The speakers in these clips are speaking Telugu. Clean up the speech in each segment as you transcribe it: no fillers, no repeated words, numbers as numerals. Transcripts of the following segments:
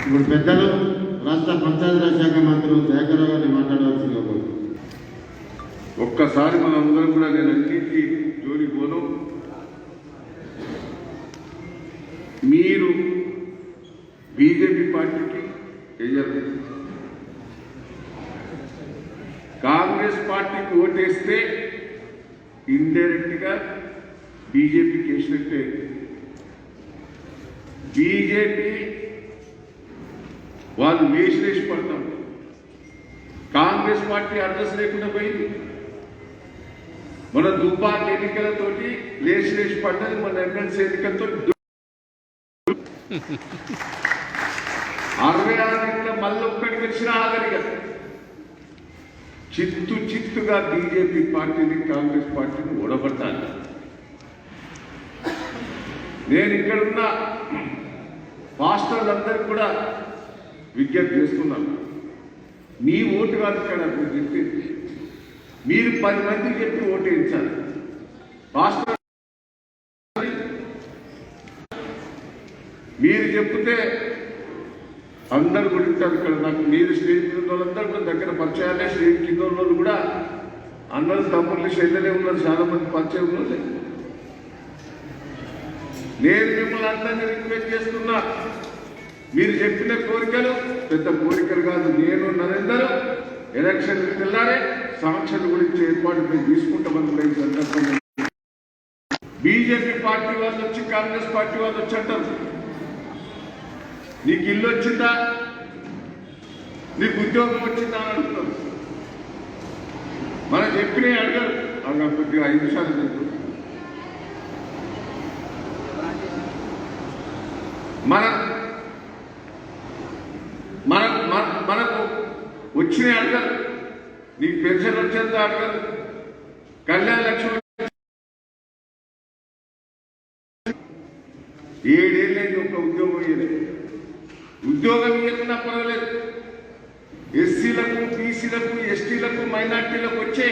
ఇప్పుడు పెద్దలు రాష్ట్ర పంచాయతీరాజ్ శాఖ మంత్రులు దయాకర్ గారిని మాట్లాడవలసిందిగా ఒక్కసారి మనందరం కూడా నేను అన్నింటికి జోలికి పోను. మీరు బీజేపీ పార్టీకి వేయరు, కాంగ్రెస్ పార్టీకి ఓటేస్తే ఇండైరెక్ట్గా బీజేపీకి వేసినట్టే. బీజేపీ వాళ్ళు లేచి పడతాం, కాంగ్రెస్ పార్టీ అడ్రస్ లేకుండా పోయింది. మన దుబ్బాక ఎన్నికలతోటి లేచి పడ్డది, మన ఎమ్మెల్సీ ఎన్నికలతో 66 ఎన్నికల మళ్ళీ ఒక్కడికి వచ్చిన ఆఖరిగా చిత్తుగా బీజేపీ పార్టీని కాంగ్రెస్ పార్టీని ఓడగొట్టాలి. నేను ఇక్కడున్న పాస్టర్లందరికీ కూడా విజ్ఞప్తి చేస్తున్నాను, మీ ఓటు కాదు ఇక్కడ మీరు చెప్పేది, మీరు 10 మందికి చెప్పి ఓటేయించాలి. పాస్టర్ మీరు చెప్తే అందరు గురించారు. ఇక్కడ నాకు మీరు స్టేజ్ కింద వాళ్ళందరూ కూడా దగ్గర పరిచయాలే, స్టేజ్ కింద వాళ్ళు కూడా అందరూ తమ్ముళ్ళు చెల్లెలే ఉన్నారు, చాలా మంది పరిచయం ఉన్నారు. నేను మిమ్మల్ని అందరినీ రిక్వెస్ట్ చేస్తున్నా, మీరు చెప్పిన కోరికలు పెద్ద కోరికలు కాదు. నేను నరేందర్ ఎలక్షన్కి వెళ్ళారే సాంక్షన్ల గురించి ఏర్పాటు మేము తీసుకుంటామని కూడా ఈ సందర్భంగా బీజేపీ పార్టీ వాళ్ళు వచ్చి కాంగ్రెస్ పార్టీ వాళ్ళు వచ్చి అంటారు, నీకు ఇల్లు వచ్చిందా, నీకు ఉద్యోగం వచ్చిందా అని అడుగుతారు. మనం చెప్పినే అడగరు. అలా కొద్దిగా 5 నిమిషాలు చెప్పు. మనకు వచ్చిన అడగరు, నీకు పెన్షన్ వచ్చేంత అడగరు, కళ్యాణ లక్ష్మి 7 ఏళ్ళైంది ఒక ఉద్యోగం ఇవ్వలేదు. ఉద్యోగం ఇవ్వకుండా పర్వాలేదు, ఎస్సీలకు, బీసీలకు, ఎస్టీలకు, మైనార్టీలకు వచ్చే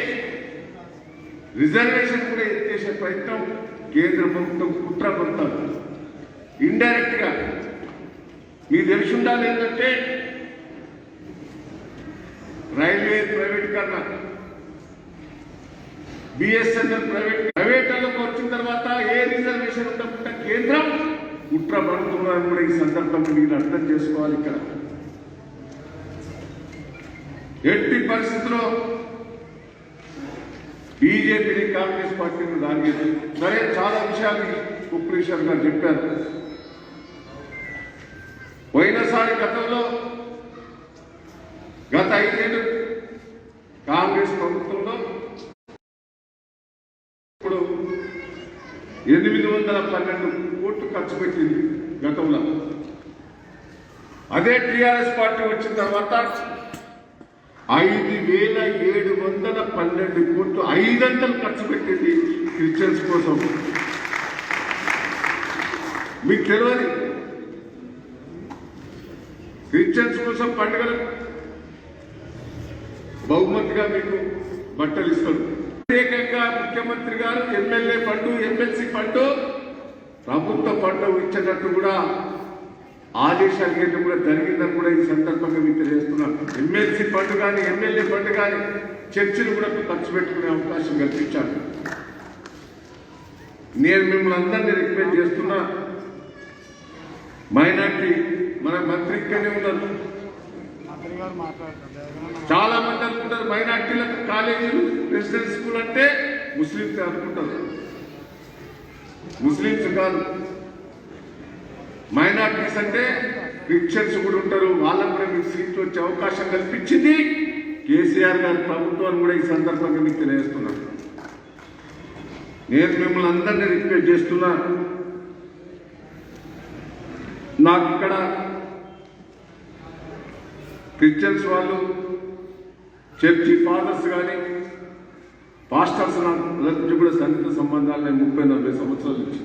రిజర్వేషన్ కూడా ఎత్తేసే ప్రయత్నం కేంద్ర ప్రభుత్వం కుట్ర పడతారు. ఇండైరెక్ట్గా మీకు తెలిసి ఉండాలి ఏంటంటే, రైల్వే ప్రైవేటీకరణ, బిఎస్ఎన్ఎల్ ప్రైవేట్లకు వచ్చిన తర్వాత ఏ రిజర్వేషన్ ఉండకుండా కేంద్రం కుట్ర పడుతున్నారని కూడా ఈ సందర్భంగా మీరు అర్థం చేసుకోవాలి. ఇక్కడ ఎట్టి పరిస్థితుల్లో బీజేపీని కాంగ్రెస్ పార్టీని లాగేది. సరే, చాలా విషయాలు కుప్రీశ్వర్ గారు చెప్పారు. పోయినసారి గతంలో గత 5 ఏళ్ళు కాంగ్రెస్ ప్రభుత్వంలో ఇప్పుడు 812 కోట్లు ఖర్చు పెట్టింది గతంలో. అదే టీఆర్ఎస్ పార్టీ వచ్చిన తర్వాత 5712 కోట్లు 500 ఖర్చు పెట్టింది క్రిస్టియన్స్ కోసం. మీకు తెలియదు, క్రిస్టియన్స్ కోసం పండుగలు బహుమతిగా మీకు బట్టలు ఇస్తారు. ప్రత్యేకంగా ముఖ్యమంత్రి గారు ఎమ్మెల్యే ఫండ్, ఎమ్మెల్సీ ఫండ్, ప్రభుత్వ ఫండ్ ఇచ్చేటట్టు కూడా ఆదేశాలు ఇవ్వడం కూడా జరిగిందని కూడా ఈ సందర్భంగా మీకు తెలియజేస్తున్నాను. ఎమ్మెల్సీ ఫండ్ కానీ, ఎమ్మెల్యే ఫండ్ కానీ చర్చలు కూడా ఖర్చు పెట్టుకునే అవకాశం కల్పించాను. నేను మిమ్మల్ని అందరినీ రిక్వెస్ట్ చేస్తున్నా, మైనార్టీ మన మంత్రి ఇక్కడనే ఉన్నారు, చాలా మంది అనుకుంటారు మైనార్టీలకు కాలేజీలు, రెసిడెన్షియల్ స్కూల్ అంటే ముస్లింస్ అనుకుంటారు. ముస్లింస్ కాదు, మైనార్టీస్ అంటే క్రిస్టియన్స్ కూడా ఉంటారు. వాళ్ళకు కూడా మీకు సీట్లు వచ్చే అవకాశం కల్పించింది కేసీఆర్ గారి ప్రభుత్వాన్ని కూడా ఈ సందర్భంగా మీకు తెలియజేస్తున్నాను. నేను మిమ్మల్ని అందరినీ రిక్వెస్ట్ చేస్తున్నా, నాకు ఇక్కడ క్రిస్టియన్స్ వాళ్ళు, చర్చి ఫాదర్స్ కానీ, పాస్టర్స్ నుంచి కూడా సన్నిహిత సంబంధాలు నేను 30-40 సంవత్సరాల నుంచి.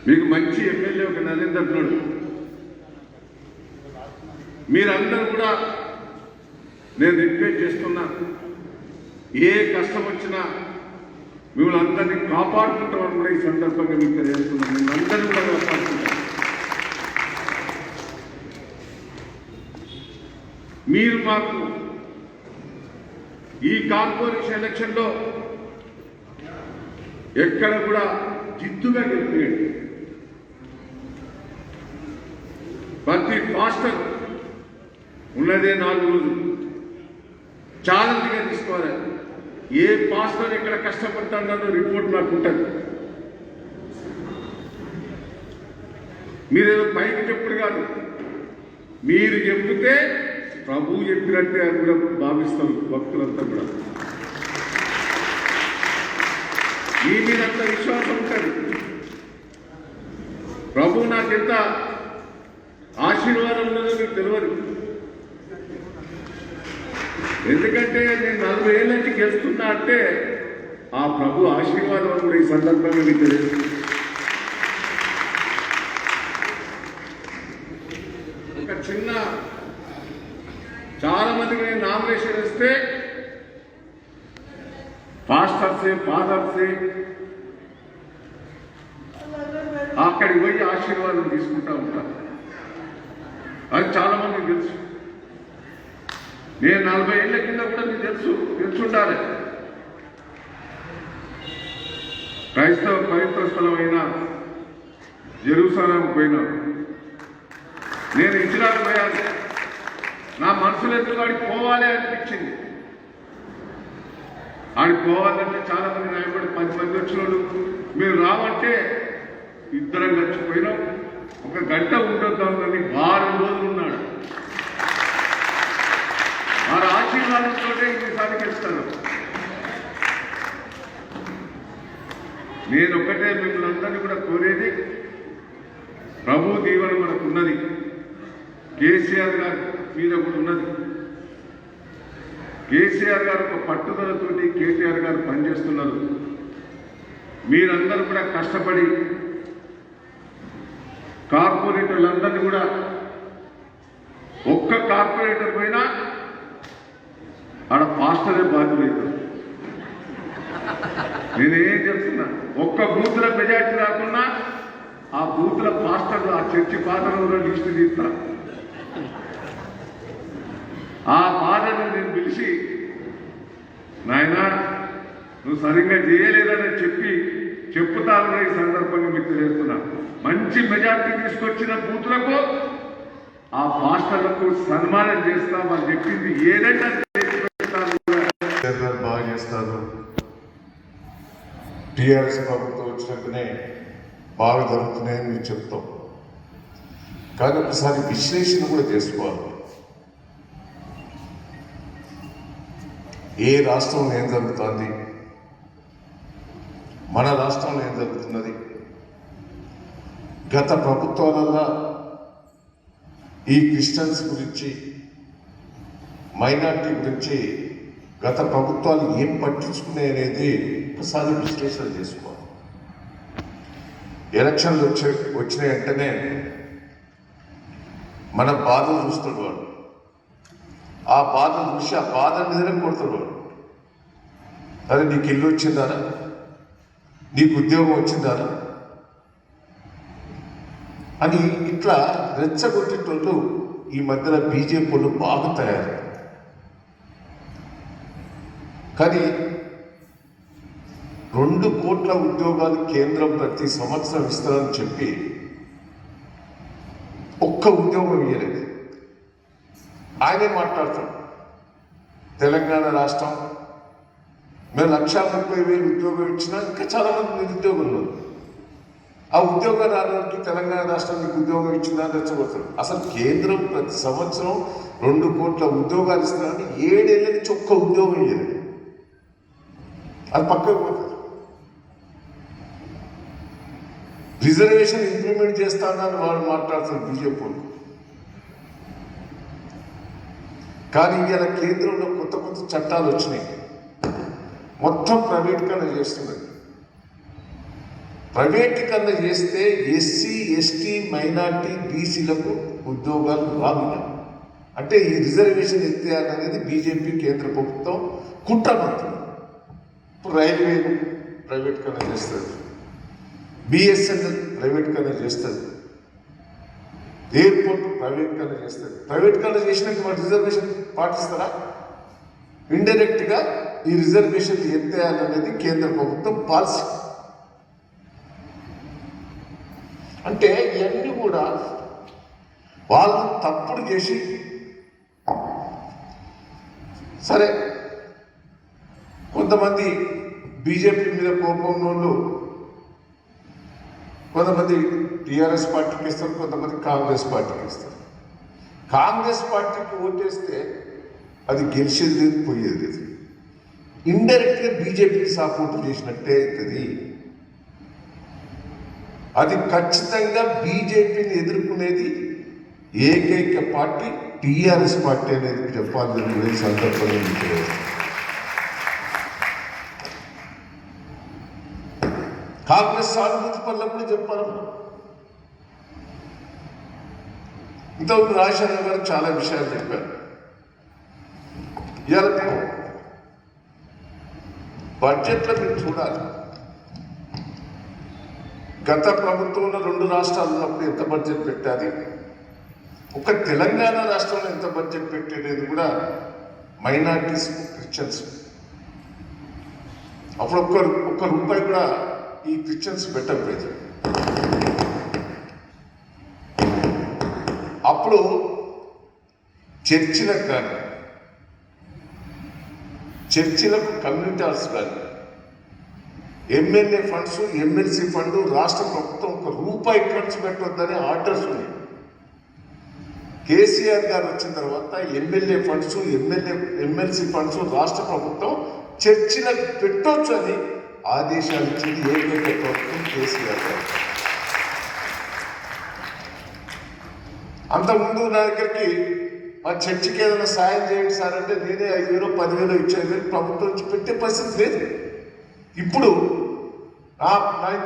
మీకు మంచి ఎమ్మెల్యే ఒక నరేందర్ ఉన్నాడు. మీరందరూ కూడా నేను రిక్వెస్ట్ చేస్తున్నా, ఏ కష్టం వచ్చినా మిమ్మల్ని అందరినీ కాపాడుకుంటామని కూడా ఈ సందర్భంగా మీకు తెలియజేస్తున్నాను. మిమ్మల్ని అందరినీ కూడా కాపాడుకుంటాం. మాకు ఈ కార్పొరేషన్ ఎలక్షన్లో ఎక్కడ కూడా జిద్దుగా గెలిపియండి. ప్రతి పాస్టర్ ఉన్నదే 4 రోజులు ఛాలెంజ్గా తీసుకోవాలి. ఏ పాస్టర్ ఎక్కడ కష్టపడతాడో రిపోర్ట్ నాకు ఉంటుంది. మీరేదో పైకి చెప్పుడు కాదు, మీరు చెప్తే ప్రభువు చెప్పినట్టే అని కూడా భావిస్తారు భక్తులంతా కూడా. మీ మీద అంత విశ్వాసం ఉంటుంది. ప్రభు నాకెంత ఆశీర్వాదం ఉన్నదో మీకు తెలియదు. ఎందుకంటే నేను 40 ఏళ్ళ నుంచి గెలుస్తున్నా అంటే ఆ ప్రభు ఆశీర్వాదం కూడా ఈ సందర్భంగా మీకు తెలియదు. ఒక చిన్న చాలా మందికి నేను నామినేషన్ ఇస్తే పాస్టర్సే ఫాదర్సే అక్కడికి పోయి ఆశీర్వాదం తీసుకుంటా ఉంటారు. అది చాలా మందికి తెలుసు. నేను 40 ఏళ్ల కింద కూడా మీకు తెలుసుండాలి. క్రైస్తవ పవిత్ర స్థలమైన జెరూసలేం పోయినా నేను ఇజ్రాయెల్ పోయాను. నా మనసులో ఎందుకు ఆడికి పోవాలి అనిపించింది. ఆడికి పోవాలంటే చాలా మంది నాయకుడు 10 మంది వచ్చినోళ్ళు మీరు రావంటే ఇద్దరం గడిచిపోయినాం. 1 గంట ఉండొద్దామని 6 రోజులు ఉన్నాడు. వారి ఆశీర్వాదంతో ఈసారి గెలుస్తాను. నేను ఒకటే మిమ్మల్ని అందరినీ కూడా కోరేది, ప్రభు దీవెన మనకు ఉన్నది, కేసీఆర్ గారి మీద కూడా ఉన్నది. కేసీఆర్ గారు ఒక పట్టుదలతోటి కేటీఆర్ గారు పనిచేస్తున్నారు. మీరందరూ కూడా కష్టపడి కార్పొరేటర్లందరినీ కూడా ఒక్క కార్పొరేటర్ పైన ఆడ పాస్టరే బాధ్యులవుతారు. నేనేం చెప్తున్నా, ఒక్క బూతుల మెజార్టీ రాకున్నా ఆ బూతుల పాస్టర్లు ఆ చర్చి పాత్రలో లిస్ట్ తీస్తా. ఆ బాధను నేను పిలిచి, నాయనా నువ్వు సరిగ్గా చేయలేదని చెప్పుతాను. ఈ సందర్భంగా మీకు తెలియజేస్తున్నా, మంచి మెజార్టీ తీసుకొచ్చిన బూతులకు ఆ పాస్టర్లకు సన్మానం చేస్తా. వాళ్ళు చెప్పింది ఏదైనా బాగా చేస్తారు. టీఆర్ఎస్ ప్రభుత్వం వచ్చినాకనే బాగా జరుగుతున్నాయని మేము చెప్తాం. కానీ ఒకసారి విశ్లేషణ కూడా చేసుకోవాలి. ఏ రాష్ట్రంలో ఏం జరుగుతుంది, మన రాష్ట్రంలో ఏం జరుగుతున్నది, గత ప్రభుత్వాలలో ఈ క్రిస్టియన్స్ గురించి మైనార్టీ గురించి గత ప్రభుత్వాలు ఏం పట్టించుకున్నాయి అనేది ఒకసారి విశ్లేషణ చేసుకోవాలి. ఎలక్షన్లు వచ్చిన వెంటనే మన బాధలు చూస్తాడు వాడు. ఆ బాధ చూసి ఆ బాధ మీదనే కొడతాడు వాడు. అరే నీకు ఇల్లు వచ్చిందారా, నీకు ఉద్యోగం వచ్చిందారా అని ఇట్లా రెచ్చగొట్టేటోళ్ళు ఈ మధ్యన బీజేపీ వాళ్ళు బాగా తయారు. కానీ 2 కోట్ల ఉద్యోగాలు కేంద్రం ప్రతి సంవత్సరం ఇస్తారని చెప్పి ఒక్క ఉద్యోగం ఇవ్వలేదు. ఆయనే మాట్లాడతాడు, తెలంగాణ రాష్ట్రం మేము 1,30,000 ఉద్యోగం ఇచ్చినా ఇంకా చాలా మంది నిరుద్యోగులు ఉన్నారు. ఆ ఉద్యోగం రావడానికి తెలంగాణ రాష్ట్రానికి ఉద్యోగం ఇచ్చిందని రెచ్చగొడతాడు. అసలు కేంద్రం ప్రతి సంవత్సరం 2 కోట్ల ఉద్యోగాలు ఇస్తున్నారని 7 ఏళ్ళ నుంచి ఒక్క ఉద్యోగం ఇవ్వలేదు. అది పక్కకు పోతుంది. రిజర్వేషన్ ఇంప్లిమెంట్ చేస్తానని వాళ్ళు మాట్లాడుతున్నారు బీజేపీ. కానీ ఇవాళ కేంద్రంలో కొత్త కొత్త చట్టాలు వచ్చినాయి. మొత్తం ప్రైవేటీకరణ చేస్తున్నది. ప్రైవేటీకరణ చేస్తే ఎస్సీ ఎస్టీ మైనార్టీ బీసీలకు ఉద్యోగాలు రావు. అంటే ఈ రిజర్వేషన్ ఎత్తేయాలనేది బీజేపీ కేంద్ర ప్రభుత్వం కుట్రమంటుంది. ఇప్పుడు రైల్వేలు ప్రైవేటీకరణ చేస్తుంది, బిఎస్ఎన్ఎల్ ప్రైవేటీకరణ చేస్తుంది. ఎయిర్పోర్ట్ ప్రైవేటీకరణ చేస్తారు. ప్రైవేటీకరణ చేసినాక మరి రిజర్వేషన్ పాటిస్తారా? ఇండైరెక్ట్గా ఈ రిజర్వేషన్ ఎత్తేయాలనేది కేంద్ర ప్రభుత్వం పాలసీ. అంటే ఇవన్నీ కూడా వాళ్ళు తప్పుడు చేసి సరే కొంతమంది బీజేపీ మీద కోపం వాళ్ళు కొంతమంది టీఆర్ఎస్ పార్టీకి ఇస్తారు, కొంతమంది కాంగ్రెస్ పార్టీకి ఇస్తారు. కాంగ్రెస్ పార్టీకి ఓటేస్తే అది గెలిచేది లేదు, పోయేది లేదు. ఇండైరెక్ట్గా బీజేపీకి సపోర్ట్ చేసినట్టే అవుతుంది. అది ఖచ్చితంగా బీజేపీని ఎదుర్కొనేది ఏకైక పార్టీ టీఆర్ఎస్ పార్టీ అనేది చెప్పాలని సందర్భంగా కాంగ్రెస్ సానుభూతి పనులప్పుడు చెప్పాలి. ఇంతవరకు రాజశేఖర్ గారు చాలా విషయాలు చెప్పారు. ఇవాళ మేము బడ్జెట్లో మీరు చూడాలి, గత ప్రభుత్వంలో 2 రాష్ట్రాలు ఉన్నప్పుడు ఎంత బడ్జెట్ పెట్టాలి, ఒక తెలంగాణ రాష్ట్రంలో ఎంత బడ్జెట్ పెట్టేది కూడా మైనారిటీస్, క్రిస్టియన్స్. అప్పుడు ఒక్క రూపాయి కూడా ఈ క్రిస్టియన్స్ పెట్టకపోయేది. అప్పుడు చర్చిలకు కానీ, చర్చిలకు కమ్యూనిటీ హాల్స్ కానీ, ఎమ్మెల్యే ఫండ్స్, ఎమ్మెల్సీ ఫండ్ రాష్ట్ర ప్రభుత్వం 1 రూపాయి ఖర్చు పెట్టొద్దని ఆర్డర్స్ ఉన్నాయి. కేసీఆర్ గారు వచ్చిన తర్వాత ఎమ్మెల్యే ఫండ్స్, ఎమ్మెల్సీ ఫండ్స్ రాష్ట్ర ప్రభుత్వం చర్చిలకు పెట్టొచ్చు అని ఆదేశాలు ఇచ్చింది ఏకైక ప్రభుత్వం కేసీఆర్ గారు. అంతకుముందు నా దగ్గరికి మా చర్చికి ఏదైనా సాయం చేయండి సార్ అంటే నేనే 5,000 10,000 ఇచ్చేది, ప్రభుత్వం నుంచి పెట్టే పరిస్థితి లేదు. ఇప్పుడు నా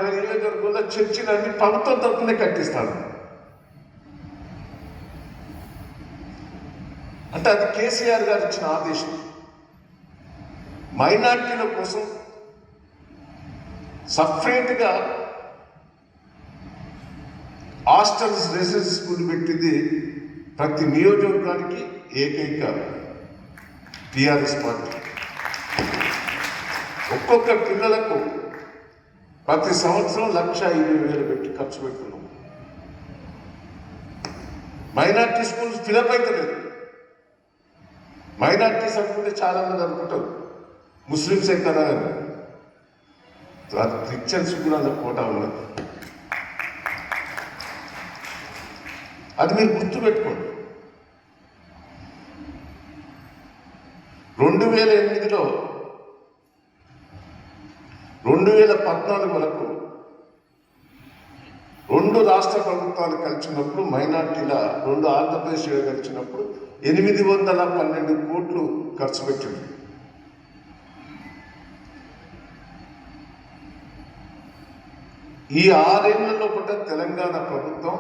నియోజకవర్గంలో చర్చిని అన్ని ప్రభుత్వం తరఫునే కట్టిస్తాను. అంటే అది కేసీఆర్ గారు ఇచ్చిన ఆదేశం. మైనార్టీల కోసం సపరేట్గా హాస్టల్స్, రెసిడెన్స్ స్కూల్ పెట్టింది ప్రతి నియోజకవర్గానికి ఏకైక టీఆర్ఎస్ పార్టీ. ఒక్కొక్క పిల్లలకు ప్రతి సంవత్సరం 1,20,000 పెట్టి ఖర్చు పెడుతున్నాం. మైనార్టీ స్కూల్స్ ఫిలప్ అవుతలేదు. మైనార్టీస్ అనుకుంటే చాలా మంది అనుకుంటారు ముస్లిమ్సే కదా అని. క్రిస్టియన్స్ కూడా కోటా ఉన్నది. అది మీరు గుర్తుపెట్టుకోండి. 2008లో 2014 వరకు 2 రాష్ట్ర ప్రభుత్వాలు కలిసినప్పుడు మైనార్టీల 2 ఆంధ్రప్రదేశ్ కలిసినప్పుడు 812 కోట్లు ఖర్చు పెట్టింది. ఈ 6 ఏళ్లలో కూడా తెలంగాణ ప్రభుత్వం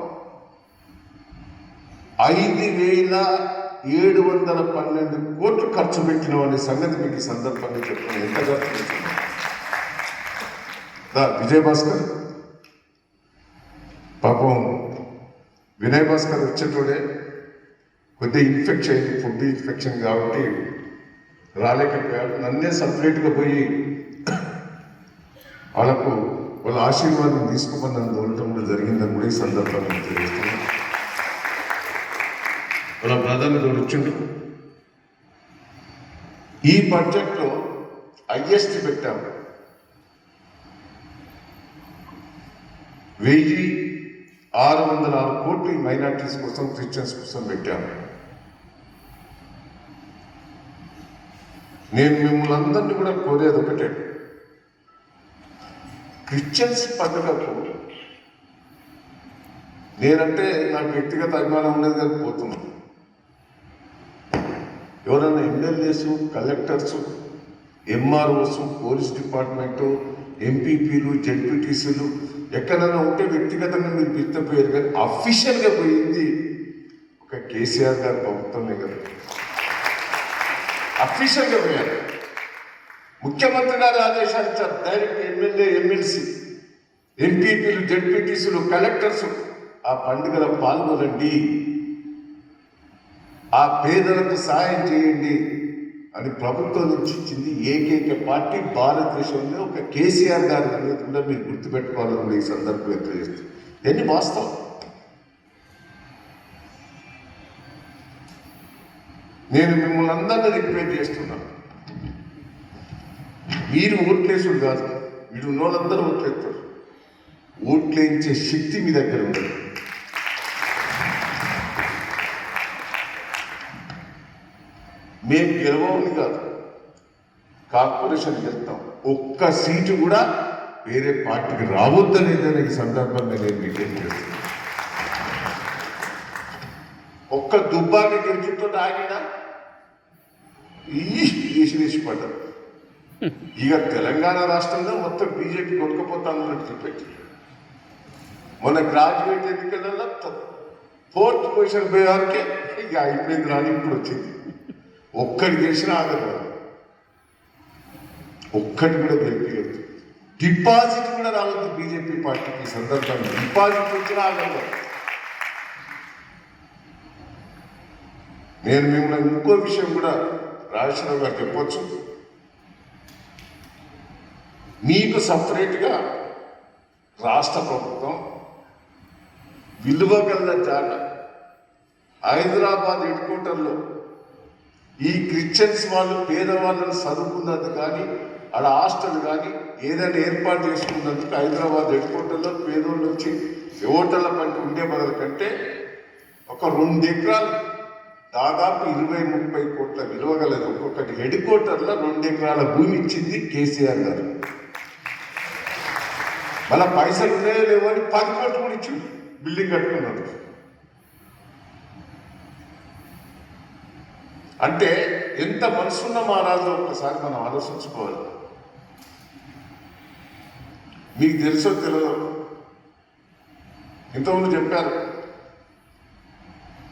5,712 కోట్లు ఖర్చు పెట్టిన అనే సంగతి మీకు ఈ సందర్భంగా చెప్తున్నాను. ఎంత ఖర్చు పెట్టినా విజయభాస్కర్ పాపం వినయ్ భాస్కర్ వచ్చేటోడే కొద్దిగా ఇన్ఫెక్షన్ అయింది, ఫుడ్ ఇన్ఫెక్షన్ కాబట్టి రాలేకపోయాడు. నన్నే సపరేట్గా పోయి వాళ్ళకు వాళ్ళ ఆశీర్వాదం తీసుకోమని నన్ను తోలటం కూడా జరిగిందని కూడా ఈ సందర్భంగా తెలియజేస్తున్నాను. వాళ్ళ బ్రదర్ని తోలిచ్చిండు. ఈ బడ్జెట్లో హైయెస్ట్ పెట్టాము. 1,606 కోట్లు మైనార్టీస్ కోసం, క్రిస్టియన్స్ కోసం పెట్టాము. నేను మిమ్మల్ని అందరినీ కూడా కోరేది ఒకటే, క్రిస్టియన్స్ పండుగకు నేనంటే నాకు వ్యక్తిగత అభిమానం ఉండేది కానీ పోతున్నాను. ఎవరైనా MLAs, collectors, MROs, police department, ఎంపీపీలు, జెడ్పీటీసీలు ఎక్కడైనా ఉంటే వ్యక్తిగతంగా మీరు పిలిచిపోయారు, కానీ అఫీషియల్గా పోయింది ఒక కేసీఆర్ గారి ప్రభుత్వమే కదా. అఫీషియల్గా పోయారు. ముఖ్యమంత్రి గారు ఆదేశాలు ఇచ్చారు. డైరెక్ట్ ఎమ్మెల్యే, ఎమ్మెల్సీ, ఎంపీపీలు, జెడ్పీటీసీలు, కలెక్టర్స్ ఆ పండుగలో పాల్గొనండి, ఆ పేదలకు సాయం చేయండి అని ప్రభుత్వం నుంచి ఇచ్చింది ఏకైక పార్టీ భారతదేశంలో ఒక కేసీఆర్ గారు అనేది కూడా మీరు గుర్తుపెట్టుకోవాలని ఈ సందర్భంగా తెలియజేస్తుంది. ఎన్ని వాస్తవం. నేను మిమ్మల్ని అందరినీ రిక్వెస్ట్ చేస్తున్నాను, మీరు ఓట్లేసుడు కాదు, వీడు ఉన్నోళ్ళందరూ ఓట్లేస్తారు. ఓట్లేయించే శక్తి మీ దగ్గర ఉండదు. మేము గెలవని కాదు, కార్పొరేషన్ గెలుస్తాం. ఒక్క సీటు కూడా వేరే పార్టీకి రావద్దనేదని ఈ సందర్భంగా నేను విజ్ఞప్తి చేస్తున్నాను. ఒక్క దుబ్బాకి గెలుచుతో ఆగినా ఈ పడ్డారు. ఇక తెలంగాణ రాష్ట్రంలో మొత్తం బీజేపీ కొట్టుకుపోతానన్నట్టు చెప్పి మొన్న గ్రాడ్యుయేట్ ఎన్నికలలో 4th పొజిషన్ పోయేవారికే ఇక అయిపోయింది రాని ఇప్పుడు వచ్చింది. ఒక్కటి చేసినా ఆగదు, ఒక్కటి కూడా గెలిపి డిపాజిట్ కూడా రావద్దు బీజేపీ పార్టీకి. సందర్భంగా డిపాజిట్ వచ్చినా ఆగదు. నేను మిమ్మల్ని ఇంకో విషయం కూడా రాజేశ్వరరావు గారు చెప్పొచ్చు, మీకు సపరేట్గా రాష్ట్ర ప్రభుత్వం విలువగల జాగా హైదరాబాద్ హెడ్ క్వార్టర్లో ఈ క్రిస్టియన్స్ వాళ్ళు పేదవాళ్ళని చదువుకున్నది కానీ ఆడ హాస్టల్ కానీ ఏదైనా ఏర్పాటు చేసుకున్నందుకు హైదరాబాద్ హెడ్ క్వార్టర్లో పేదోళ్ళు వచ్చి ఓటర్ల పంట ఉండే బదులు కంటే ఒక 2 ఎకరాలు దాదాపు 20-30 కోట్ల విలువగలదు ఒక్కొక్కటి హెడ్ క్వార్టర్లో 2 ఎకరాల భూమి ఇచ్చింది కేసీఆర్ గారు. మళ్ళీ పైసలు ఉన్నాయో లేవో అని 10 కోట్లు కూడా ఇచ్చింది, బిల్డింగ్ కట్టుకున్నాడు. అంటే ఎంత మనసున్న మహారాజు ఒక్కసారి మనం ఆలోచించుకోవాలి. మీకు తెలుసో తెలియదు, ఇంతకుముందు చెప్పారు,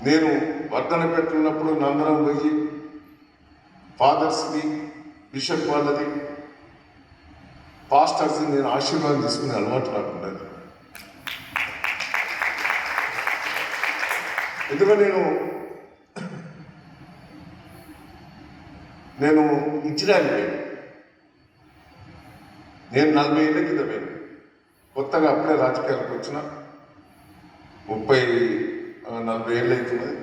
నేను వర్ధన పెట్టున్నప్పుడు నందరం పోయి ఫాదర్స్ని, బిషప్ వాళ్ళది, పాస్టర్స్ని నేను ఆశీర్వాదం తీసుకునే అలవాటు నాకు ఉండదు. ఎందుకంటే నేను ఇజ్రాయెల్ నేను 40 ఏళ్ళ క్రితమే కొత్తగా అప్పుడే రాజకీయాలకు వచ్చిన 30-40 ఏళ్ళు అవుతున్నది.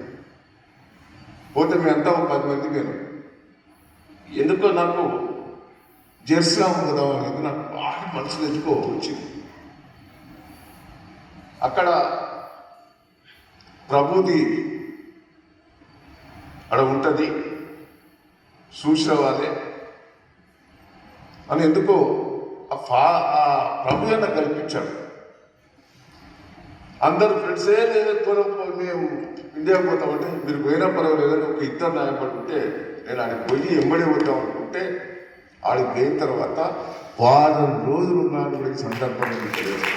పోతే మేమంతా 10 మంది నేను ఎందుకో నాకు జెరూసలేం కదా అనేది నాకు బాగా మనసులో ఎందుకో వచ్చింది. అక్కడ ప్రభుది అక్కడ ఉంటుంది, చూసిన వాళ్ళే అని ఎందుకో ఆ ప్రభు అన్న కల్పించాడు. అందరు ఫ్రెండ్సే లేదు మేము ఇండియా పోతామంటే మీరు పోయినా పర్వాలేదని ఒక 2 న్యాయపడుకుంటే నేను ఆడికి పోయి ఎంబడి పోతాం అనుకుంటే ఆడికి పోయిన తర్వాత 10 రోజులు ఉన్నాను కూడా ఈ సందర్భంగా తెలియదు.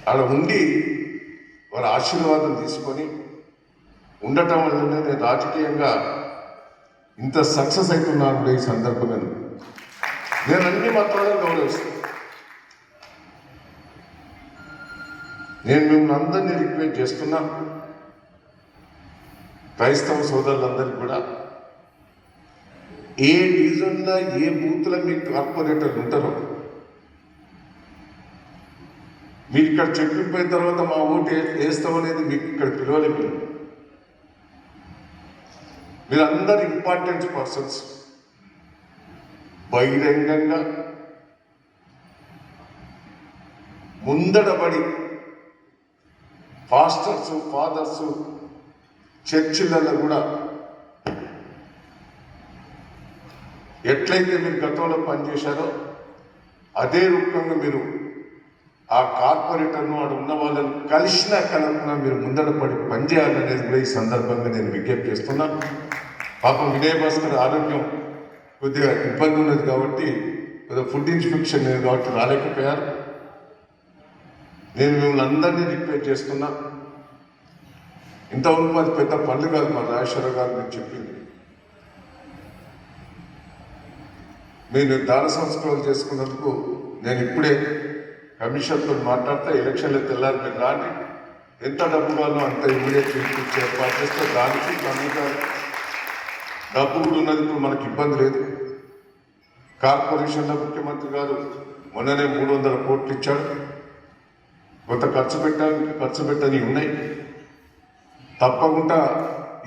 ఆడ ఉండి వారి ఆశీర్వాదం తీసుకొని ఉండటం వల్లనే నేను రాజకీయంగా ఇంత సక్సెస్ అవుతున్నాను కూడా ఈ సందర్భంగా నేను అన్ని మతాలను గౌరవిస్తాను. నేను మిమ్మల్ని అందరినీ రిక్వెస్ట్ చేస్తున్నా, క్రైస్తవ సోదరులందరికీ కూడా ఏ డివిజన్లో ఏ బూత్లో మీకు కార్పొరేటర్లు ఉంటారో మీరు ఇక్కడ చెప్పిపోయిన తర్వాత మా ఓటు వేస్తామనేది మీకు ఇక్కడ పిలవలేదు. మీరందరూ ఇంపార్టెంట్ పర్సన్స్. బహిరంగంగా ముందడబడి పాస్టర్స్, ఫాదర్స్ చర్చిలలో కూడా ఎట్లయితే మీరు గతంలో పనిచేశారో అదే రూపంగా మీరు ఆ కార్పొరేటర్ను ఆడ ఉన్న వాళ్ళని కలిసినా కలపకుండా మీరు ముందడపడి పనిచేయాలనేది కూడా ఈ సందర్భంగా నేను విజ్ఞప్తి చేస్తున్నాను. పాపం వినయ్ భాస్కర్ ఆరోగ్యం కొద్దిగా ఇబ్బంది ఉన్నది కాబట్టి కొద్దిగా ఫుడ్ ఇన్ఫెక్షన్ లేదు కాబట్టి రాలేకపోయారు. నేను మిమ్మల్ని అందరినీ రిక్వెస్ట్ చేస్తున్నా, ఇంతవరకు అది పెద్ద పనులు కాదు. మా రాజేశ్వరరావు గారు మీకు చెప్పింది, మీరు దాన సంస్కారాలు చేసుకున్నందుకు నేను ఇప్పుడే కమిషన్తో మాట్లాడితే ఎలక్షన్లు తెల్లారి మీరు రాండి, ఎంత డబ్బు కావాలో అంత ఇమీడియట్ ఇచ్చే ఏర్పాటు చేస్తే దానికి అందుగా డబ్బు కూడా ఉన్నది. ఇప్పుడు మనకి ఇబ్బంది లేదు. కార్పొరేషన్లో ముఖ్యమంత్రి గారు మొన్ననే 300 కోట్లు ఇచ్చాడు. కొంత ఖర్చు పెట్టని ఉన్నాయి. తప్పకుండా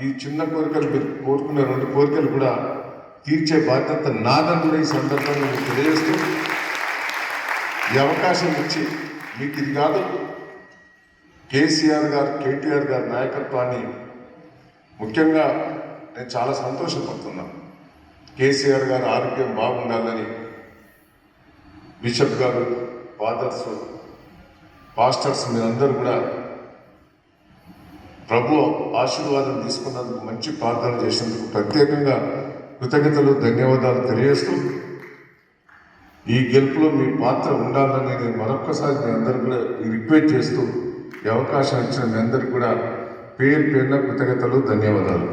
ఈ చిన్న కోరికలు మీరు కోరుకునే 2 కోరికలు కూడా తీర్చే బాధ్యత నాదని కూడా ఈ సందర్భంగా మీకు తెలియజేస్తూ, ఈ అవకాశం ఇచ్చి మీకు ఇది కాదు కేసీఆర్ గారు కేటీఆర్ గారి నాయకత్వాన్ని ముఖ్యంగా నేను చాలా సంతోషపడుతున్నాను. కేసీఆర్ గారి ఆరోగ్యం బాగుండాలని బిషప్ గారు, ఫాదర్స్, పాస్టర్స్ మీరందరూ కూడా ప్రభు ఆశీర్వాదం తీసుకున్నందుకు, మంచి ప్రార్థన చేసినందుకు ప్రత్యేకంగా కృతజ్ఞతలు, ధన్యవాదాలు తెలియజేస్తూ, ఈ గెలుపులో మీ పాత్ర ఉండాలని నేను మరొక్కసారి మీ అందరూ కూడా రిక్వెస్ట్ చేస్తూ, ఈ అవకాశం ఇచ్చిన మీ అందరికీ కూడా పేరున కృతజ్ఞతలు, ధన్యవాదాలు.